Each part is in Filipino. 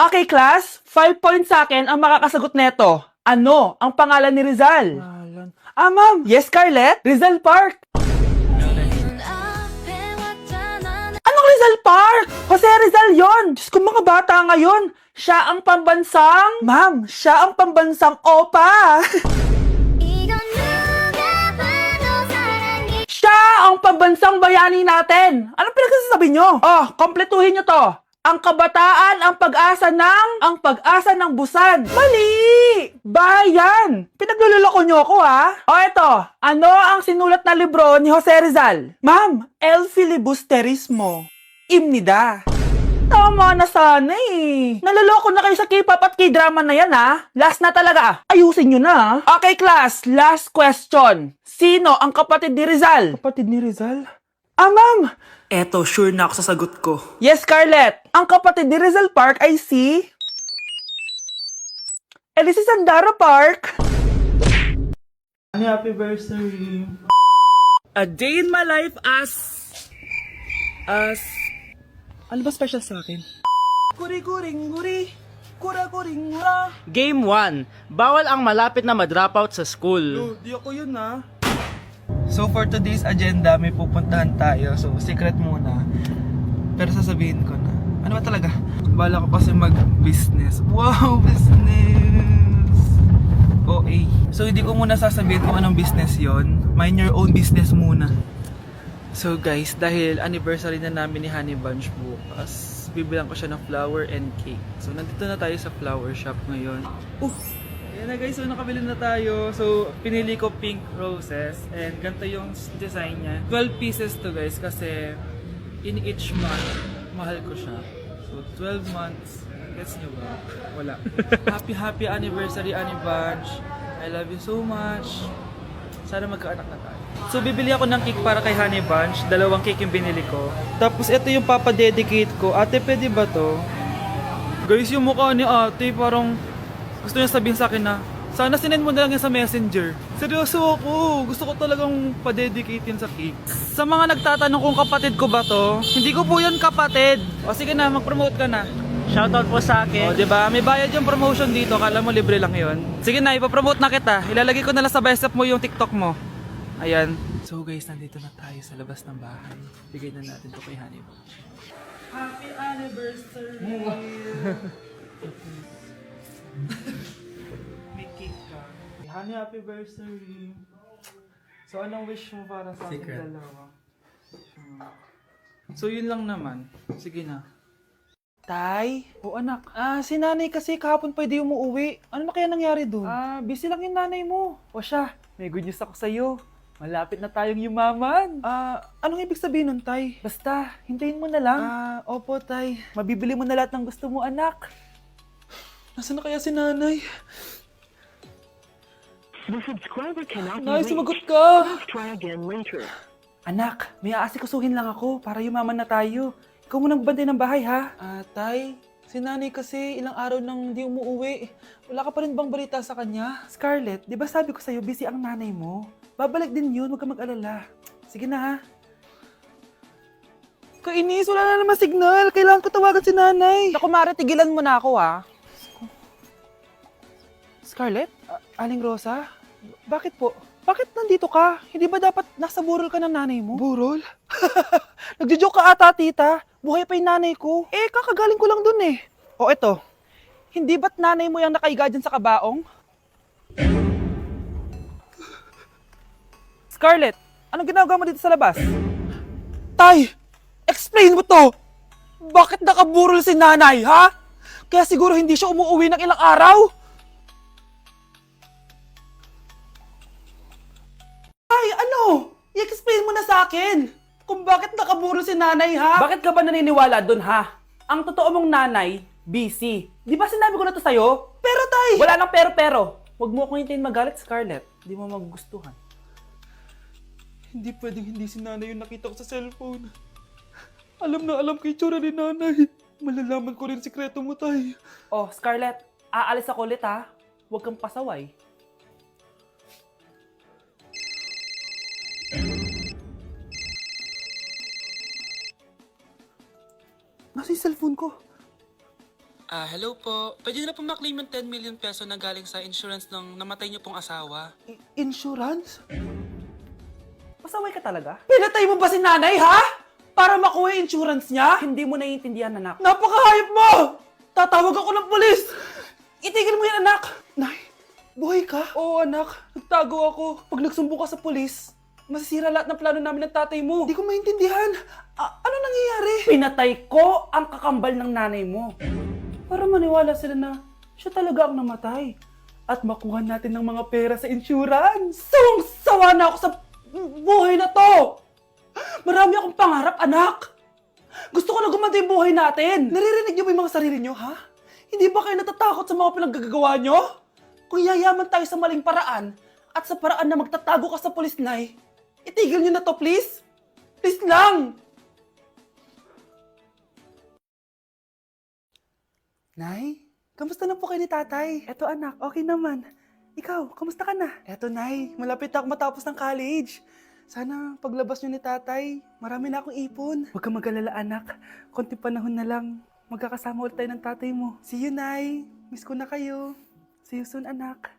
Okay, class. 5 points sa akin ang makakasagot neto. Ano ang pangalan ni Rizal? Ma'am. Yes, Scarlett? Rizal Park. Anong Rizal Park? Jose Rizal yon. Diyos ko, mga bata ngayon. Siya ang pambansang... Ma'am, siya ang pambansang opa. Siya ang pambansang bayani natin. Anong pinagsasabi nyo? Oh, kompletuhin nyo to. Ang kabataan, ang pag-asa ng busan. Mali! Bayan! Pinagluloko nyo ako, ha? O eto, ano ang sinulat na libro ni Jose Rizal? Ma'am, El Filibusterismo. Imnida. Tama na sana eh. Naloloko na kayo sa K-pop at K-drama na yan, ha? Last na talaga. Ayusin nyo na. Okay, class. Last question. Sino ang kapatid ni Rizal? Kapatid ni Rizal? Ma'am! Eto, sure na ako sa sagot ko. Yes, Scarlett. Ang kapatid ni Rizal Park ay si... Elise Sandara Park. Happy birthday. A day in my life as... Ano ba special sa akin? Kuri-kuring-guri. Kura-kuring-gura. Game 1. Bawal ang malapit na ma-dropout sa school. Di ako yun, ha? So for today's agenda, may pupuntahan tayo. So secret muna. Pero sasabihin ko na. Ano ba talaga? Bala ko kasi mag-business. Wow, business! OA. So hindi ko muna sasabihin kung anong business yon. Mind your own business muna. So guys, dahil anniversary na namin ni Honey Bunch bukas, bibilang ko siya ng flower and cake. So nandito na tayo sa flower shop ngayon. Ayan na guys, so nakabili na tayo. So pinili ko pink roses and ganito yung design niya. 12 pieces to guys kasi in each month, mahal ko siya. So 12 months, gets nyo ba? Wala. Happy anniversary Honey Bunch. I love you so much. Sana magkaanak na tayo. So bibili ako ng cake para kay Honey Bunch. 2 cake yung binili ko. Tapos ito yung papadedicate ko. Ate, pwede ba to? Guys, yung mukha ni ate parang gusto niya sabihin sa akin na sana sinend mo na lang yan sa messenger. Seryoso ako. Gusto ko talagang padedicate yun sa cake. Sa mga nagtatanong kung kapatid ko ba to, hindi ko po yun kapatid. O sige na, mag-promote ka na. Shoutout po sa akin. O diba, may bayad yung promotion dito. Kala mo libre lang yun. Sige na, ipapromote na kita. Ilalagay ko na lang sa bicep mo yung TikTok mo. Ayan. So guys, nandito na tayo sa labas ng bahay. Bigay na natin to kay Honey Bunch. Happy anniversary! May cake ka. Honey, happy anniversary! So anong wish mo para sa ating dalawa? So yun lang naman. Sige na. Tay? O anak. Si nanay kasi kahapon pwede umuwi. Ano na kaya nangyari doon? Busy lang yung nanay mo. O siya, may good news ako sa'yo. Malapit na tayong yumaman. Anong ibig sabihin nun, Tay? Basta, hintayin mo na lang. Opo, Tay. Mabibili mo na lahat ng gusto mo, anak. Nasaan na kaya si nanay? The subscriber cannot be Nay, reached. sumagot ka! Please try again later. Anak, may aasikasuhin lang ako para yumaman na tayo. Ikaw munang bantay ng bahay, ha? Tay, si nanay kasi ilang araw nang di umuwi. Wala ka pa rin bang balita sa kanya? Scarlett, di ba sabi ko sa'yo busy ang nanay mo? Babalik din yun, huwag ka mag-alala. Sige na, ha? Kainis, wala na naman signal. Kailangan ko tawagan si nanay. Naku, Mare, tigilan mo na ako, ha? Scarlett? Aling Rosa? Bakit po? Bakit nandito ka? Hindi ba dapat nasa burol ka ng nanay mo? Burol? Nagjo-joke ka ata, tita. Buhay pa yung nanay ko. Kakagaling ko lang dun eh. O eto, hindi ba't nanay mo yung nakaiga dyan sa kabaong? Scarlett, anong ginagawa mo dito sa labas? Tay, explain mo to! Bakit nakaburol si nanay, ha? Kaya siguro hindi siya umuwi ng ilang araw? Ay, ano? I-explain mo na sa akin kung bakit nakaburol si nanay, ha? Bakit ka ba naniniwala dun, ha? Ang totoo mong nanay, busy. Di ba sinabi ko na to sa'yo? Pero, tay! Wala nang pero. Huwag mo akong hintayin magalit, Scarlett. Di mo magugustuhan. Hindi pwedeng hindi si nanay yung nakita ko sa cellphone. Alam na alam kay tsura ni nanay. Malalaman ko rin sikreto mo, tay. Oh, Scarlett, aalis ako ulit, ha? Huwag kang pasaway. Nasa yung cellphone ko. Hello po. Pwede na po maklaim yung 10 million peso na galing sa insurance ng namatay niyo pong asawa. Insurance? Pasaway ka talaga? Pinatay mo ba si nanay, ha? Para makuha yung insurance niya? Hindi mo naiintindihan, anak. Napakahayop mo! Tatawag ako ng polis! Itigil mo yan, anak! Nay, buhay ka? Oo, anak. Nagtago ako. Pag nagsumbong ka sa polis, masisira lahat ng plano namin ng tatay mo. Hindi ko maintindihan. Ano nangyayari? Pinatay ko ang kakambal ng nanay mo. Para maniwala sila na siya talaga ang namatay. At makuha natin ng mga pera sa insurance. Sawang-sawa na ako sa buhay na to. Marami akong pangarap, anak. Gusto ko na gumanda yung buhay natin. Naririnig niyo ba yung mga sarili niyo, ha? Hindi ba kayo natatakot sa mga pinaggagawa niyo? Kung yayaman tayo sa maling paraan at sa paraan na magtatago ka sa pulis, Nay, itigil niyo na to, please. Please lang. Nay, kamusta na po kayo ni tatay? Eto anak, okay naman. Ikaw, kamusta ka na? Eto Nay, malapit ako matapos ng college. Sana paglabas niyo ni tatay, marami na akong ipon. Huwag kang mag-alala anak, konti panahon na lang. Magkakasama ulit tayo ng tatay mo. See you, Nay. Miss ko na kayo. See you soon, anak.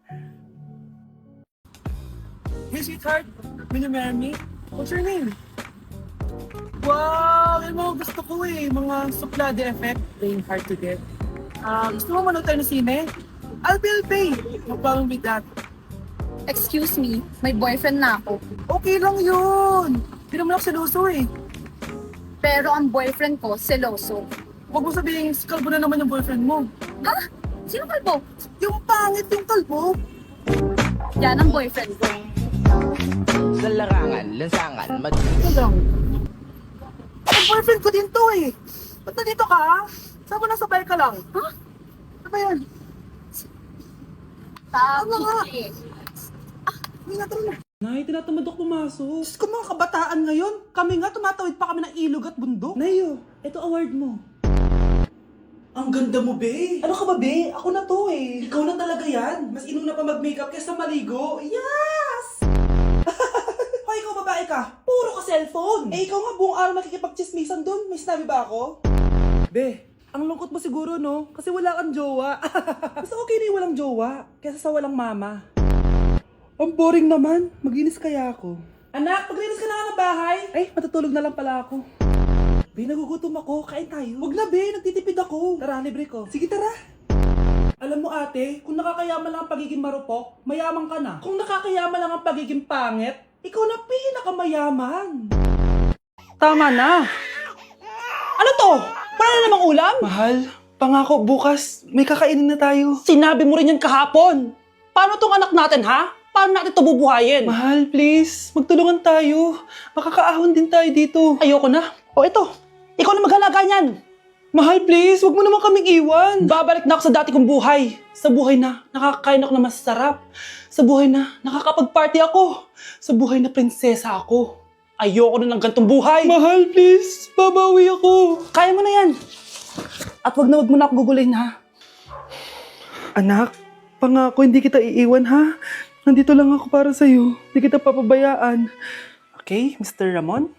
Hey, sweetheart. Will you marry me? What's your name? Wow! Yung mga gusto ko eh. Mga suplade effect. Playing hard to get. Gusto mo manood tayo ng sine? I'll pay. No problem with that. Excuse me, may boyfriend na ako. Okay lang yun. Hindi naman ako seloso eh. Pero ang boyfriend ko, seloso. Huwag mo sabihin, kalbo na naman yung boyfriend mo. Ha? Sino kalbo? Yung pangit yung kalbo. Yan ang boyfriend ko. Sa larangan, lansangan, Ito lang. Ang boyfriend ko din to eh. Ba't nandito ka? Saan mo nasabay ka lang? Ha? Ano ba yan? Tama nga. Hindi na tara na. Nay, tinatamad ako pumasok. Diyos ko mga kabataan ngayon. Kami nga, tumatawid pa kami ng ilog at bundok. Nayo, ito award mo. Ang ganda mo, be. Ano ka ba, be? Ako na to eh. Ikaw na talaga yan. Mas inuna pa mag-makeup kaysa maligo. Yes! Hoy, ikaw babae ka. Puro ka cellphone. Eh, ikaw nga buong araw nakikipag-chismisan dun. May sinabi ba ako? Be, ang lungkot mo siguro, no? Kasi wala kang jowa. Mas okay na yung walang jowa kaysa sa walang mama. Ang boring naman. Maginis kaya ako. Anak, maglinis ka na nga ng bahay. Ay, matutulog na lang pala ako. Be, nagugutom ako. Kain tayo. Huwag na, be. Nagtitipid ako. Tara, libre ko. Sige, tara. Alam mo, ate, kung nakakayaman lang ang pagiging marupok, mayaman ka na. Kung nakakayaman lang ang pagiging pangit, ikaw na pinakamayaman. Tama na. Ano to? Wala na namang ulam? Mahal, pangako bukas may kakainin na tayo. Sinabi mo rin yan kahapon. Paano tong anak natin, ha? Paano natin ito bubuhayin? Mahal, please. Magtulungan tayo. Makakaahon din tayo dito. Ayoko na. O ito, ikaw na maghalaga niyan. Mahal, please. Huwag mo naman kaming iwan. Babalik na ako sa dati kong buhay. Sa buhay na nakakain ako na masarap. Sa buhay na nakakapag-party ako. Sa buhay na prinsesa ako. Ayoko na ng gantong buhay. Mahal, please. Babawi ako. Kaya mo na yan. At wag mo na ako gugulin, ha? Anak, pangako hindi kita iiwan, ha? Nandito lang ako para sa'yo. Hindi kita papabayaan. Okay, Mr. Ramon?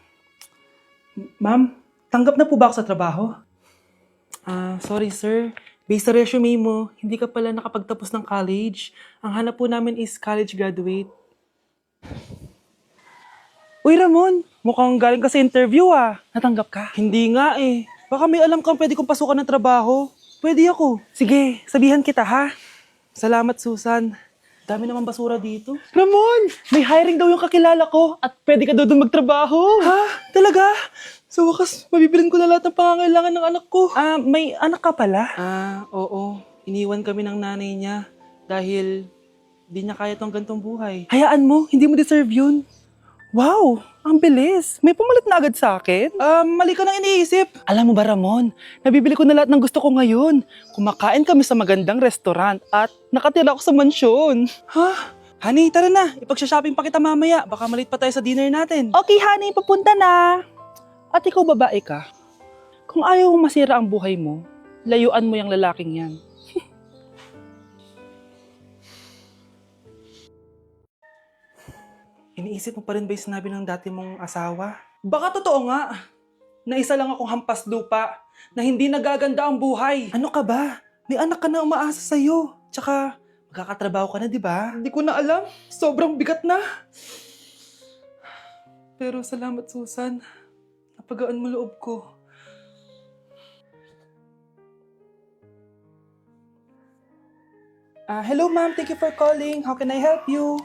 Ma'am, tanggap na po ba ako sa trabaho? Sorry sir. Based sa resume mo, hindi ka pala nakapagtapos ng college. Ang hanap po namin is college graduate. Uy Ramon, mukhang galing ka sa interview ah. Natanggap ka? Hindi nga eh. Baka may alam kang pwede kong pasukan ng trabaho. Pwede ako. Sige, sabihan kita ha. Salamat Susan. Dami naman basura dito. Ramon! May hiring daw yung kakilala ko at pwede ka daw doon magtrabaho. Ha? Talaga? Sa wakas, mabibilin ko na lahat ng pangangailangan ng anak ko. May anak ka pala? Oo. Iniwan kami ng nanay niya dahil di niya kaya tong gantong buhay. Hayaan mo, hindi mo deserve yun. Wow! Ang bilis! May pumalit na agad sa akin? Mali ka nang iniisip. Alam mo ba Ramon, nabibili ko na lahat ng gusto ko ngayon. Kumakain kami sa magandang restaurant at nakatira ako sa mansyon. Ha? Honey, tara na. Ipag-shopping pa kita mamaya. Baka malit pa tayo sa dinner natin. Okay, honey. Papunta na. At ikaw babae ka. Kung ayaw mong masira ang buhay mo, layuan mo yung lalaking yan. Iniisip mo pa rin ba yung sinabi ng dati mong asawa? Baka totoo nga. Na isa lang akong hampas lupa na hindi nagaganda ang buhay. Ano ka ba? May anak ka na umaasa sa'yo. Tsaka, magkakatrabaho ka na, di ba? Hindi ko na alam. Sobrang bigat na. Pero salamat, Susan. Napagaan mo loob ko. Hello, ma'am. Thank you for calling. How can I help you?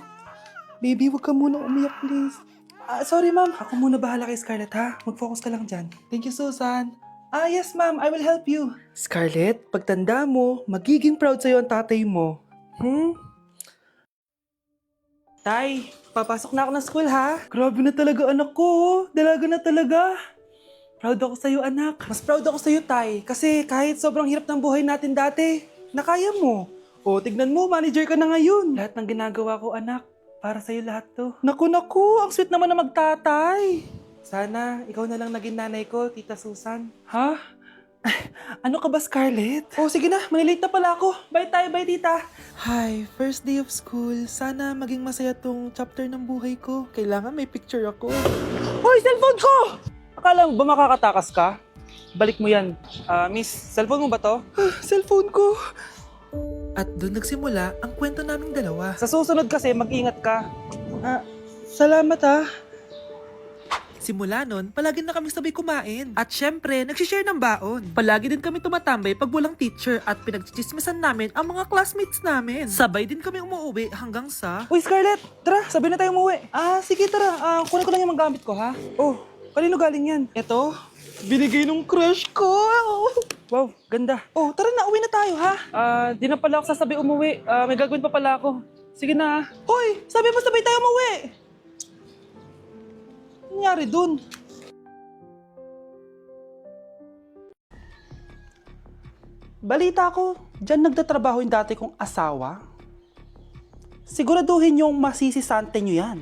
Baby, wag ka muna umiyak, please. Sorry, ma'am. Ako muna bahala kay Scarlett, ha? Mag-focus ka lang dyan. Thank you, Susan. Yes, ma'am. I will help you. Scarlett, pagtanda mo, magiging proud sa'yo ang tatay mo. Tay, papasok na ako ng school, ha? Grabe na talaga, anak ko. Dalaga na talaga. Proud ako sa'yo, anak. Mas proud ako sa'yo, Tay. Kasi kahit sobrang hirap ng buhay natin dati, nakaya mo. O, tignan mo, manager ka na ngayon. Lahat ng ginagawa ko, anak, para sa'yo lahat to. Naku, ang sweet naman na magtatay. Sana, ikaw na lang naging nanay ko, Tita Susan. Ha? Ano ka ba, Scarlett? Oh, sige na, malilate na pala ako. Bye tayo, bye, Tita. Hi, first day of school. Sana maging masaya tong chapter ng buhay ko. Kailangan may picture ako. Hoy, cellphone ko! Akala mo ba makakatakas ka? Balik mo yan. Miss, cellphone mo ba to? Cellphone ko. At doon nagsimula ang kwento naming dalawa. Sa susunod kasi, mag-ingat ka. Salamat ha. Simula nun, palagi na kami sabay kumain. At syempre, nagsishare ng baon. Palagi din kami tumatambay pag walang teacher at pinagchichismisan namin ang mga classmates namin. Sabay din kami umuwi hanggang sa... Uy, Scarlett! Tara, sabay na tayo umuwi. Sige, tara. Kunin ko lang yung mga gamit ko, ha? Oh, kanino galing yan? Eto, binigay nung crush ko. Wow, ganda. Oh, tara na, uwi na tayo, ha? Di na pala ako sasabay umuwi. May gagawin pa pala ako. Sige na, ha? Hoy, sabi mo sabay tayo umuwi. Ano nangyari dun? Balita ko, dyan nagtatrabaho yung dati kong asawa. Siguraduhin yung masisisante nyo yan.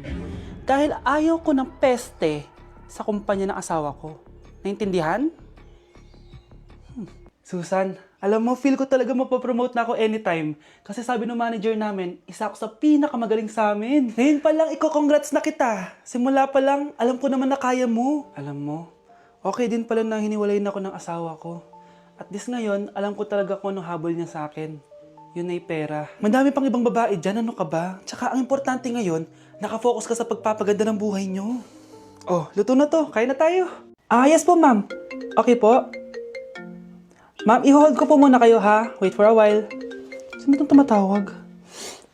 Dahil ayaw ko ng peste sa kumpanya ng asawa ko. Naintindihan? Susan, alam mo, feel ko talaga mapapromote na ako anytime. Kasi sabi ng manager namin, isa ako sa pinakamagaling sa amin. Ngayon pa lang, congrats na kita. Simula pa lang, alam ko naman na kaya mo. Alam mo, okay din pala na hiniwalayin ako ng asawa ko. At this ngayon, alam ko talaga kung anong habol niya sa akin. Yun ay pera. Madami pang ibang babae dyan, ano ka ba? Tsaka ang importante ngayon, nakafocus ka sa pagpapaganda ng buhay nyo. Oh, luto na to. Kain na tayo. Yes po, ma'am. Okay po. Ma'am, i-hold ko po muna kayo, ha? Wait for a while. Sino itong tumatawag?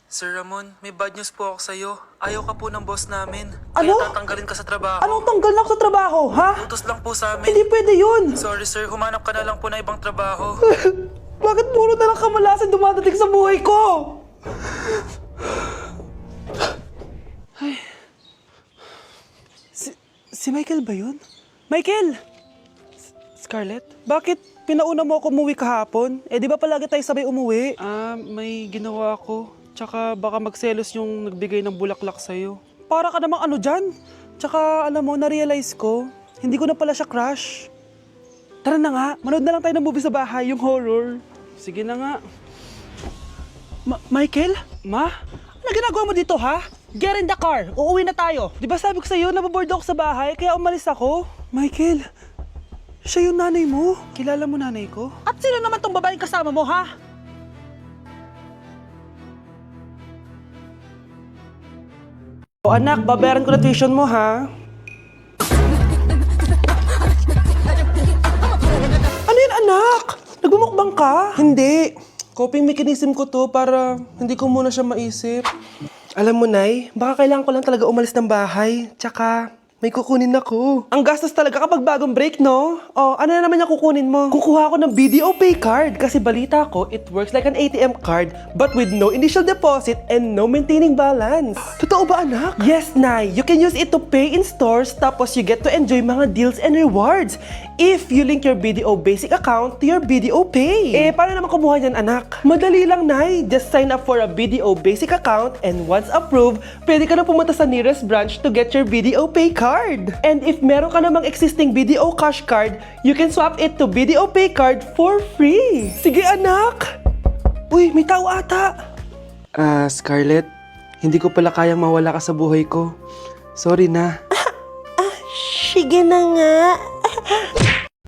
Sir Ramon, may bad news po ako sa'yo. Ayaw ka po ng boss namin. Ano? Kaya tatanggalin ka sa trabaho. Anong tanggal na ako sa trabaho, ha? Utos lang po sa amin. Hindi pwede yun. Sorry sir, humanap ka na lang po na ibang trabaho. Bakit puro na lang kamalasan dumadating sa buhay ko? Ay. Si Michael ba yun? Michael! Scarlett, bakit pinauna mo ako umuwi kahapon? Di ba palagi tayo sabay umuwi? May ginawa ako. Tsaka baka magselos yung nagbigay ng bulaklak sa'yo. Para ka namang ano dyan? Tsaka alam mo, na-realize ko, hindi ko na pala siya crush. Tara na nga, manood na lang tayo ng movie sa bahay, yung horror. Sige na nga. Michael? Ma? Ano ginagawa mo dito, ha? Get in the car, uuwi na tayo. Di ba sabi ko sa'yo, nababoard ako sa bahay, kaya umalis ako? Michael, siya yung nanay mo? Kilala mo nanay ko? At sino naman tong babaeng kasama mo, ha? O anak, babayaran ko na tuition mo, ha? Ano yun, anak? Nagmumukbang ka? Hindi. Coping mechanism ko to para hindi ko muna siya maisip. Alam mo, Nay, baka kailangan ko lang talaga umalis ng bahay. Tsaka, may kukunin ako. Ang gastos talaga kapag bagong break, no? Oh, ano na naman yung kukunin mo? Kukuha ako ng BDO Pay card kasi balita ko, it works like an ATM card but with no initial deposit and no maintaining balance. Totoo ba, anak? Yes, Nay. You can use it to pay in stores tapos you get to enjoy mga deals and rewards if you link your BDO Basic account to your BDO Pay. Paano naman kumuha yan, anak? Madali lang, Nay. Just sign up for a BDO Basic account and once approved, pwede ka na pumunta sa nearest branch to get your BDO Pay card. And if meron ka namang existing BDO Cash card, you can swap it to BDO Pay card for free. Sige, anak! Uy, may tao ata! Scarlett, hindi ko pala kayang mawala ka sa buhay ko. Sorry na. Sige na nga.